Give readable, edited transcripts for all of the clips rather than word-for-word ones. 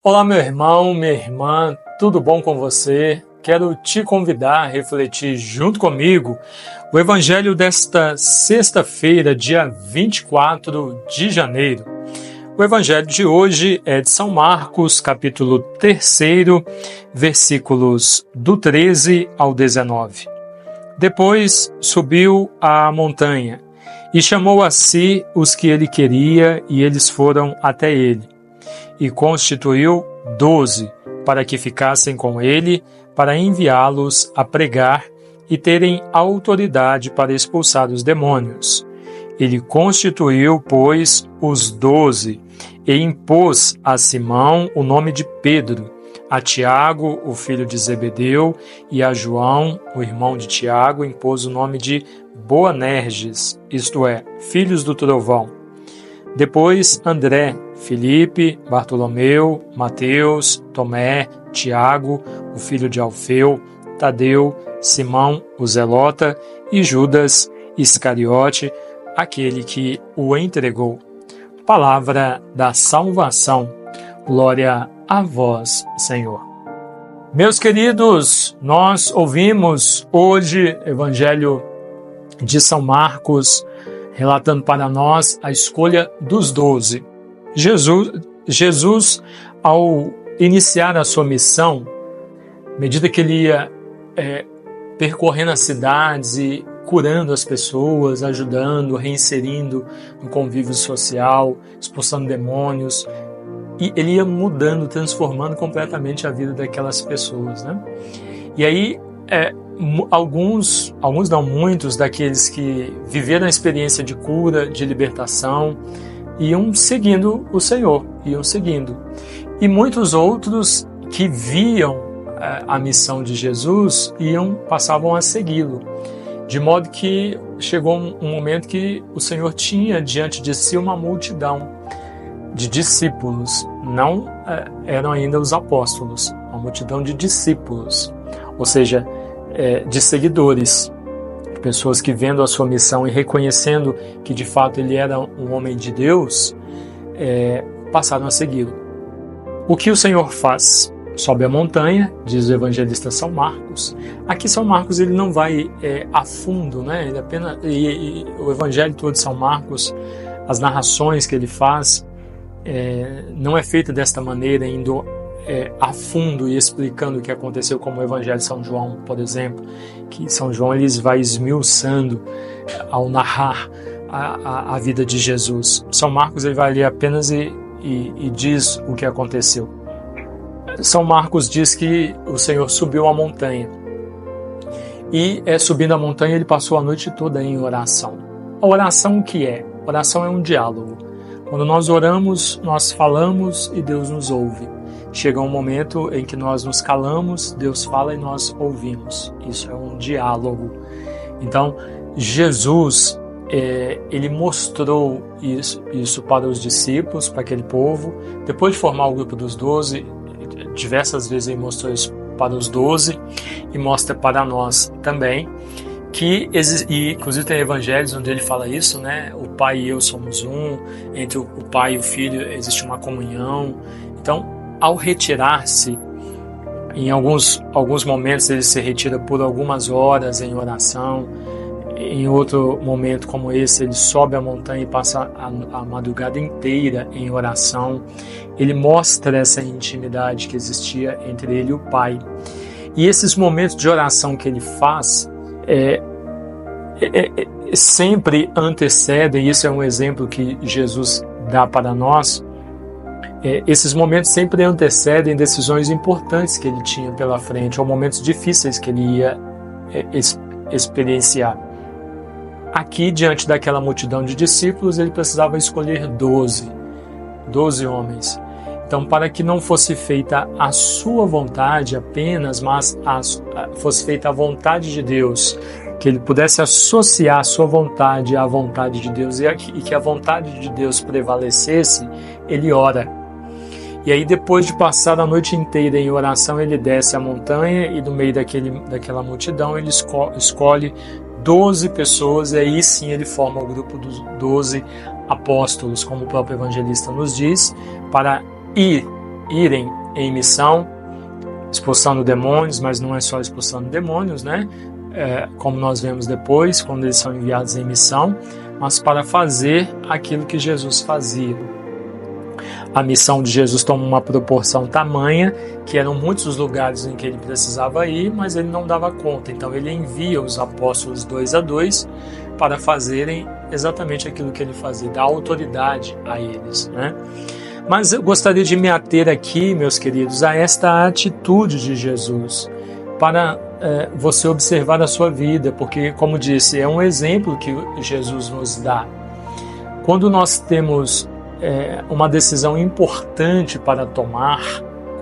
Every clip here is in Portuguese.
Olá, meu irmão, minha irmã, tudo bom com você? Quero te convidar a refletir junto comigo o Evangelho desta sexta-feira, dia 24 de janeiro. O Evangelho de hoje é de São Marcos, capítulo 3, versículos do 13 ao 19. Depois subiu à montanha e chamou a si os que ele queria, e eles foram até ele. E constituiu 12 para que ficassem com ele, para enviá-los a pregar e terem autoridade para expulsar os demônios. Ele constituiu, pois, os 12 e impôs a Simão o nome de Pedro, a Tiago, o filho de Zebedeu, e a João, o irmão de Tiago, impôs o nome de Boanerges, isto é, filhos do trovão. Depois André, Filipe, Bartolomeu, Mateus, Tomé, Tiago, o filho de Alfeu, Tadeu, Simão, o Zelota, e Judas Iscariote, aquele que o entregou. Palavra da salvação. Glória a vós, Senhor. Meus queridos, nós ouvimos hoje o Evangelho de São Marcos, relatando para nós a escolha dos 12. Jesus, ao iniciar a sua missão, à medida que ele ia percorrendo as cidades e curando as pessoas, ajudando, reinserindo no convívio social, expulsando demônios, e ele ia mudando, transformando completamente a vida daquelas pessoas, né? E aí, alguns não, muitos daqueles que viveram a experiência de cura, de libertação, iam seguindo o Senhor, iam seguindo. E muitos outros que viam a missão de Jesus passavam a segui-lo. De modo que chegou um momento que o Senhor tinha diante de si uma multidão de discípulos. Não eram ainda os apóstolos, uma multidão de discípulos, ou seja, de seguidores, de pessoas que, vendo a sua missão e reconhecendo que de fato ele era um homem de Deus, passaram a segui-lo. O que o Senhor faz? Sobe a montanha, diz o evangelista São Marcos. Aqui São Marcos ele não vai a fundo, né? Ele apenas, o evangelho todo de São Marcos, as narrações que ele faz, não é feita desta maneira, indo a fundo e explicando o que aconteceu, como o Evangelho de São João, por exemplo, que São João ele vai esmiuçando ao narrar a vida de Jesus. São Marcos ele vai ali apenas e diz o que aconteceu. São Marcos diz que o Senhor subiu a montanha e, subindo a montanha, ele passou a noite toda em oração. A oração o que é? A oração é um diálogo. Quando nós oramos, nós falamos e Deus nos ouve. Chega um momento em que nós nos calamos, Deus fala e nós ouvimos. Isso é um diálogo. Então, Jesus, ele mostrou isso para os discípulos, para aquele povo. Depois de formar o grupo dos 12, diversas vezes ele mostrou isso para os 12 e mostra para nós também. E inclusive tem evangelhos onde ele fala isso, né? O Pai e eu somos um, entre o Pai e o Filho existe uma comunhão. Então, ao retirar-se, em alguns momentos ele se retira por algumas horas em oração, em outro momento como esse ele sobe a montanha e passa a madrugada inteira em oração. Ele mostra essa intimidade que existia entre ele e o Pai. E esses momentos de oração que ele faz sempre antecedem, isso é um exemplo que Jesus dá para nós, esses momentos sempre antecedem decisões importantes que ele tinha pela frente, ou momentos difíceis que ele ia experienciar. Aqui, diante daquela multidão de discípulos, ele precisava escolher 12 homens. Então, para que não fosse feita a sua vontade apenas, mas fosse feita a vontade de Deus, que ele pudesse associar a sua vontade à vontade de Deus e que a vontade de Deus prevalecesse, ele ora. E aí, depois de passar a noite inteira em oração, ele desce a montanha e no meio daquela multidão ele escolhe 12 pessoas, e aí sim ele forma o grupo dos 12 apóstolos, como o próprio evangelista nos diz, para ir irem em missão, expulsando demônios, mas não é só expulsando demônios, né? Como nós vemos depois, quando eles são enviados em missão, mas para fazer aquilo que Jesus fazia. A missão de Jesus toma uma proporção tamanha que eram muitos os lugares em que ele precisava ir, mas ele não dava conta. Então ele envia os apóstolos 2 a 2 para fazerem exatamente aquilo que ele fazia, dar autoridade a eles, né? Mas eu gostaria de me ater aqui, meus queridos, a esta atitude de Jesus, para você observar a sua vida, porque, como disse, é um exemplo que Jesus nos dá. Quando nós temos uma decisão importante para tomar,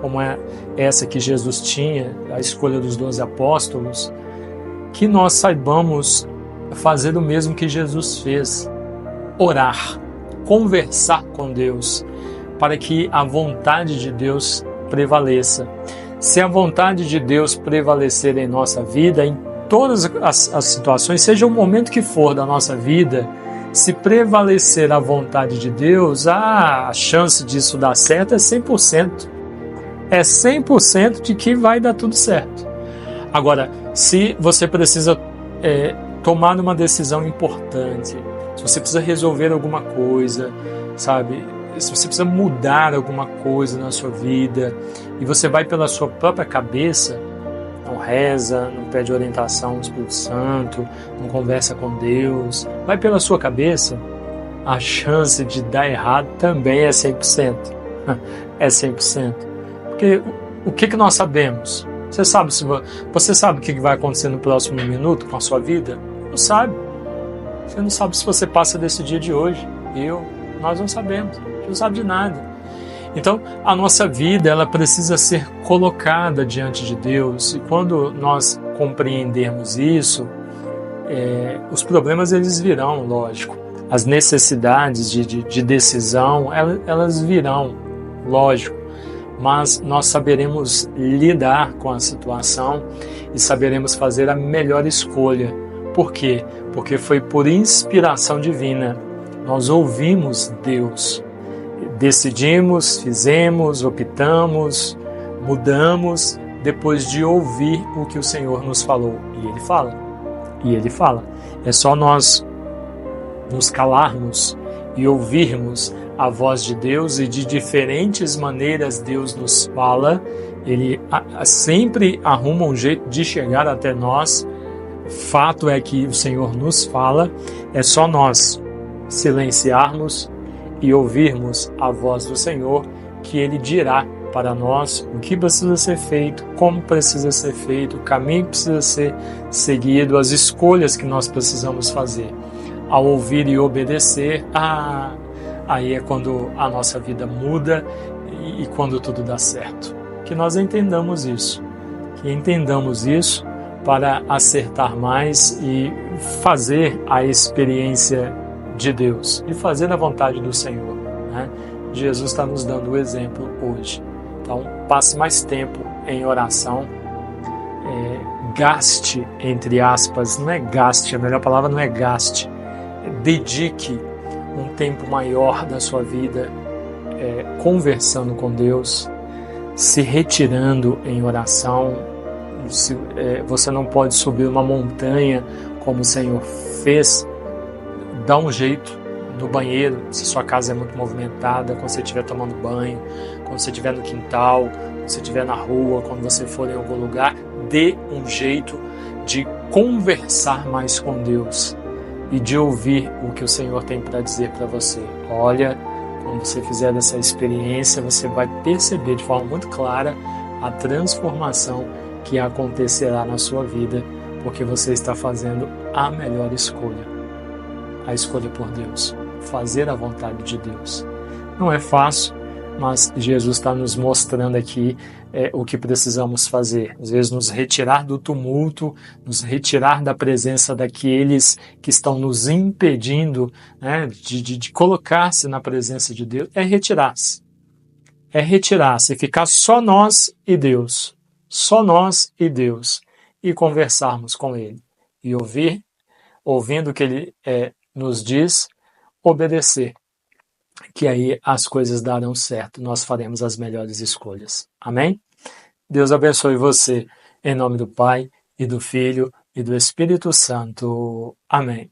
como é essa que Jesus tinha, a escolha dos 12 apóstolos, que nós saibamos fazer o mesmo que Jesus fez, orar, conversar com Deus, para que a vontade de Deus prevaleça. Se a vontade de Deus prevalecer em nossa vida, em todas as situações, seja o momento que for da nossa vida, se prevalecer a vontade de Deus, a chance disso dar certo é 100%. É 100% de que vai dar tudo certo. Agora, se você precisa tomar uma decisão importante, se você precisa resolver alguma coisa, sabe? Se você precisa mudar alguma coisa na sua vida e você vai pela sua própria cabeça, não reza, não pede orientação do Espírito Santo, não conversa com Deus, vai pela sua cabeça, a chance de dar errado também é 100%. É 100%. Porque o que nós sabemos? Você sabe o que vai acontecer no próximo minuto com a sua vida? Não sabe. Você não sabe se você passa desse dia de hoje. Nós não sabemos. Não sabe de nada. Então, a nossa vida ela precisa ser colocada diante de Deus, e quando nós compreendermos isso, os problemas eles virão, lógico. As necessidades de decisão, elas virão, lógico. Mas nós saberemos lidar com a situação e saberemos fazer a melhor escolha. Por quê? Porque foi por inspiração divina. Nós ouvimos Deus. Decidimos, fizemos, optamos, mudamos, depois de ouvir o que o Senhor nos falou. E Ele fala. É só nós nos calarmos e ouvirmos a voz de Deus, e de diferentes maneiras Deus nos fala. Ele sempre arruma um jeito de chegar até nós. Fato é que o Senhor nos fala, é só nós silenciarmos e ouvirmos a voz do Senhor, que Ele dirá para nós o que precisa ser feito, como precisa ser feito, o caminho que precisa ser seguido, as escolhas que nós precisamos fazer. Ao ouvir e obedecer, aí é quando a nossa vida muda e quando tudo dá certo. Que nós entendamos isso, para acertar mais e fazer a experiência de Deus e fazer a vontade do Senhor, né? Jesus está nos dando o exemplo hoje. Então, passe mais tempo em oração, gaste, entre aspas, não é gaste, a melhor palavra não é gaste, dedique um tempo maior da sua vida conversando com Deus, se retirando em oração. Você não pode subir uma montanha como o Senhor fez. Dá um jeito no banheiro, se sua casa é muito movimentada, quando você estiver tomando banho, quando você estiver no quintal, quando você estiver na rua, quando você for em algum lugar, dê um jeito de conversar mais com Deus e de ouvir o que o Senhor tem para dizer para você. Olha, quando você fizer essa experiência, você vai perceber de forma muito clara a transformação que acontecerá na sua vida, porque você está fazendo a melhor escolha. A escolha por Deus, fazer a vontade de Deus. Não é fácil, mas Jesus está nos mostrando aqui o que precisamos fazer. Às vezes nos retirar do tumulto, nos retirar da presença daqueles que estão nos impedindo, né, de colocar-se na presença de Deus, é retirar-se. É retirar-se, ficar só nós e Deus. Só nós e Deus. E conversarmos com Ele. E ouvindo o que Ele nos diz, obedecer. que aí as coisas darão certo, nós faremos as melhores escolhas. Amém? Deus abençoe você, em nome do Pai, e do Filho, e do Espírito Santo. Amém.